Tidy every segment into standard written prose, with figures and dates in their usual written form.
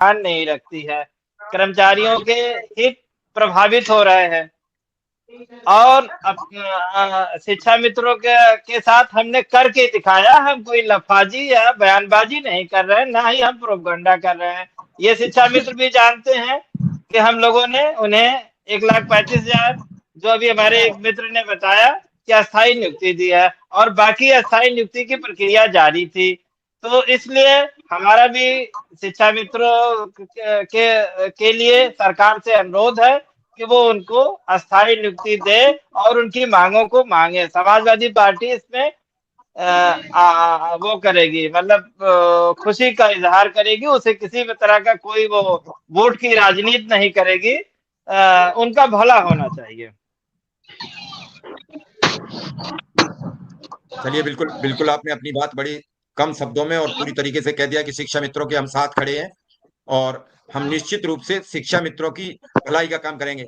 ध्यान नहीं रखती है। कर्मचारियों के हित प्रभावित हो रहे हैं और शिक्षा मित्रों के साथ हमने करके दिखाया। हम कोई लफाजी या बयानबाजी नहीं कर रहे हैं, ना ही हम प्रोपगंडा कर रहे हैं। ये शिक्षा मित्र भी जानते हैं कि हम लोगों ने उन्हें 1,35,000 जो अभी हमारे एक मित्र ने बताया कि अस्थायी नियुक्ति दी है और बाकी अस्थायी नियुक्ति की प्रक्रिया जारी थी। तो इसलिए हमारा भी शिक्षा मित्रों के लिए सरकार से अनुरोध है कि वो उनको अस्थायी नियुक्ति दे और उनकी मांगों को मांगे। समाजवादी पार्टी इसमें वो करेगी, मतलब खुशी का इजहार करेगी। उसे किसी भी तरह का कोई वो वोट की राजनीति नहीं करेगी। उनका भला होना चाहिए। चलिए, बिल्कुल बिल्कुल आपने अपनी बात बड़ी कम शब्दों में और पूरी तरीके से कह दिया कि शिक्षा मित्रों के हम साथ खड़े हैं और हम निश्चित रूप से शिक्षा मित्रों की भलाई का काम करेंगे।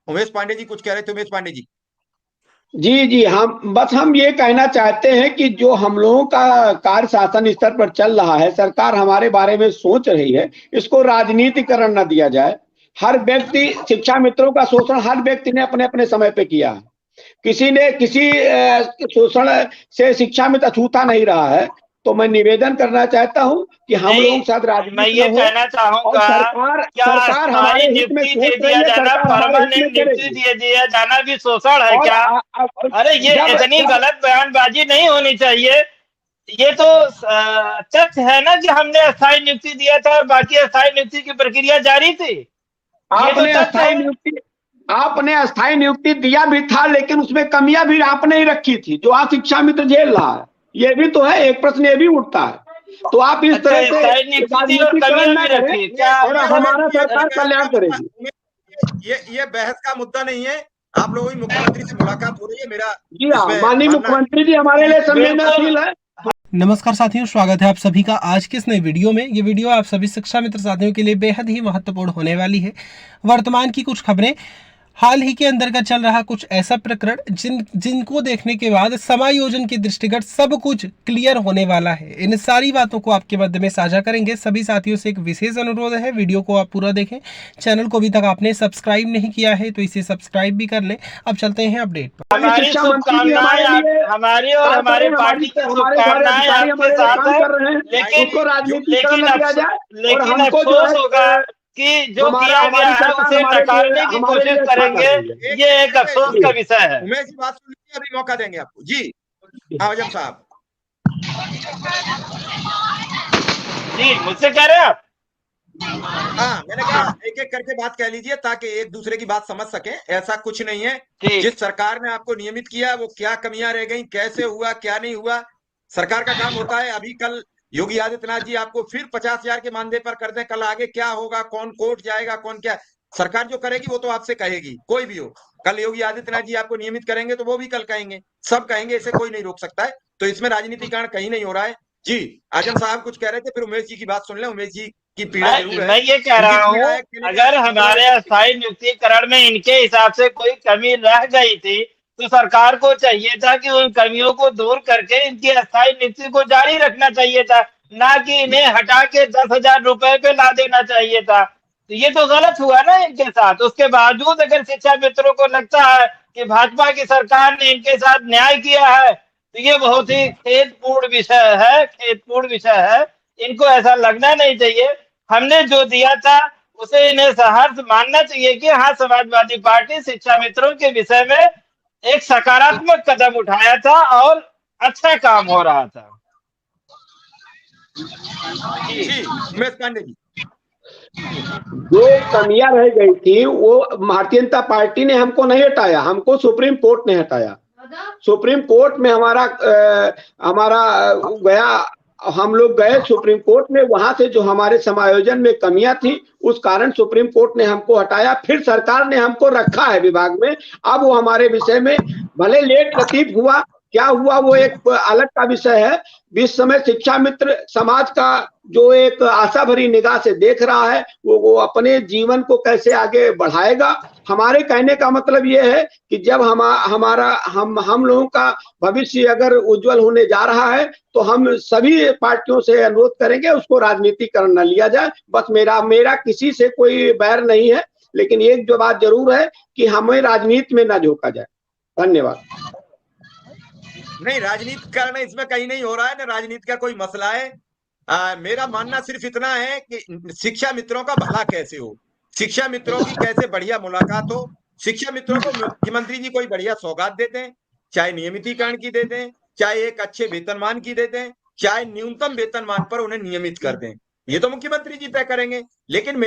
उमेश पांडे जी कुछ कह रहे थे। उमेश पांडे जी। जी जी, हम ये कहना चाहते हैं कि जो हम लोगों का कार्य शासन स्तर पर चल रहा है, सरकार हमारे बारे में सोच रही है, इसको राजनीतिकरण न दिया जाए। हर व्यक्ति, शिक्षा मित्रों का शोषण हर व्यक्ति ने अपने अपने समय पे किया है। किसी ने किसी शोषण से शिक्षा मित्र अछूता नहीं रहा है। तो मैं निवेदन करना चाहता हूं कि हम लोगों के साथ मैं राजनीति ये न हो कहना और चाहूंगा, क्या सरकार हमारे अस्थायी हित में नियुक्ति दे सोच रही दिया है, जाना, सरकार हमारे हित में परमानेंट नियुक्ति करेगी। दे दिया जाना भी शोषण है और क्या? अरे ये इतनी गलत बयानबाजी नहीं होनी चाहिए। ये तो तथ्य है ना कि हमने अस्थायी नियुक्ति दिया था और बाकी अस्थायी नियुक्ति की प्रक्रिया जारी थी। ये तो तथ्य है। आपने अस्थायी नियुक्ति दिया भी था, लेकिन उसमें कमियां भी आपने ही रखी थी, जो आज शिक्षा मित्र झेल रहा है। ये भी तो है, एक प्रश्न ये भी उठता है। तो आप इस तरह से राजनीतिकरण न करें और हमारा सरकार कल्याण करेगी। ये बहस का मुद्दा नहीं है। आप लोगों की मुख्यमंत्री से मुलाकात हो रही है। मेरा जी हाँ, माननीय मुख्यमंत्री जी हमारे लिए संवेदनशील है। नमस्कार साथियों, स्वागत है आप सभी का आज के इस नई वीडियो में। ये वीडियो आप सभी शिक्षा मित्र साथियों के लिए बेहद ही महत्वपूर्ण होने वाली है। वर्तमान की कुछ खबरें, हाल ही के अंदर का चल रहा कुछ ऐसा प्रकरण जिनको देखने के बाद समायोजन के दृष्टिगत सब कुछ क्लियर होने वाला है। इन सारी बातों को आपके मध्य में साझा करेंगे। सभी साथियों से एक विशेष अनुरोध है, वीडियो को आप पूरा देखें। चैनल को अभी तक आपने सब्सक्राइब नहीं किया है तो इसे सब्सक्राइब भी कर लें। अब चलते हैं अपडेट पर। हमारी शुभकामनाएं, हमारी और हमारे पार्टी की शुभकामनाएं आपके साथ है। लेकिन अफसोस होगा कि जो किया गया है उसे नकारने की कोशिश करेंगे। ये एक अफसोस का विषय है। उमेश जी बात सुन लीजिए, अभी मौका देंगे आपको। जी आजम साहब। जी मुझसे कह रहे हैं आप? हाँ, मैंने कहा एक एक करके बात कह लीजिए ताकि एक दूसरे की बात समझ सके। ऐसा कुछ नहीं है। जिस सरकार ने आपको नियमित किया वो क्या कमियां रह गई, कैसे हुआ, क्या नहीं हुआ, सरकार का काम होता है। अभी कल योगी आदित्यनाथ जी आपको फिर 50,000 के मानदेय पर कर दें, कल आगे क्या होगा, कौन कोर्ट जाएगा, कौन क्या, सरकार जो करेगी वो तो आपसे कहेगी, कोई भी हो। कल योगी आदित्यनाथ जी आपको नियमित करेंगे तो वो भी कल कहेंगे, सब कहेंगे, इसे कोई नहीं रोक सकता है। तो इसमें राजनीतिकरण कहीं नहीं हो रहा है। जी आजम साहब कुछ कह रहे थे, फिर उमेश जी की बात सुन लें। उमेश जी की पीड़ा जरूर है। मैं ये कह रहा हूँ, अगर हमारे अस्थायी नियुक्तिकरण में इनके हिसाब से कोई कमी रह गई थी तो सरकार को चाहिए था कि उन कमियों को दूर करके इनकी अस्थायी नियुक्ति को जारी रखना चाहिए था, ना कि इन्हें हटा के 10,000 रुपए पे ला देना चाहिए था। तो ये तो गलत हुआ ना इनके साथ। उसके बावजूद अगर शिक्षा मित्रों को लगता है कि भाजपा की सरकार ने इनके साथ न्याय किया है तो ये बहुत ही खेदपूर्ण विषय है। इनको ऐसा लगना नहीं चाहिए। हमने जो दिया था उसे इन्हें सहर्ष मानना चाहिए कि हाँ, समाजवादी पार्टी शिक्षा मित्रों के विषय में एक सकारात्मक कदम उठाया था और अच्छा काम हो रहा था। जो कमियां रह गई थी वो भारतीय जनता पार्टी ने हमको नहीं हटाया, हमको सुप्रीम कोर्ट ने हटाया। सुप्रीम कोर्ट में हमारा गया, हम लोग गए सुप्रीम कोर्ट में। वहां से जो हमारे समायोजन में कमियां थी उस कारण सुप्रीम कोर्ट ने हमको हटाया। फिर सरकार ने हमको रखा है विभाग में। अब वो हमारे विषय में भले लेट लतीफ हुआ, क्या हुआ वो एक अलग का विषय है। इस समय शिक्षा मित्र समाज का जो एक आशा भरी निगाह से देख रहा है, वो अपने जीवन को कैसे आगे बढ़ाएगा। हमारे कहने का मतलब ये है कि जब हम लोगों का भविष्य अगर उज्जवल होने जा रहा है तो हम सभी पार्टियों से अनुरोध करेंगे उसको राजनीतिकरण न लिया जाए। बस मेरा किसी से कोई बैर नहीं है, लेकिन एक जो बात जरूर है कि हमें राजनीति में न झोंका जाए। धन्यवाद। नहीं, राजनीतिकरण इसमें कहीं नहीं हो रहा है, ना राजनीति का कोई मसला है। मेरा मानना सिर्फ इतना है कि शिक्षा मित्रों का भला कैसे हो, शिक्षा मित्रों की कैसे बढ़िया मुलाकात हो, शिक्षा मित्रों को मुख्यमंत्री जी कोई बढ़िया सौगात देते हैं, चाहे नियमितीकरण की देते हैं, चाहे एक अच्छे वेतनमान की देते हैं, चाहे न्यूनतम वेतनमान पर उन्हें नियमित कर दें, ये तो मुख्यमंत्री जी तय करेंगे। लेकिन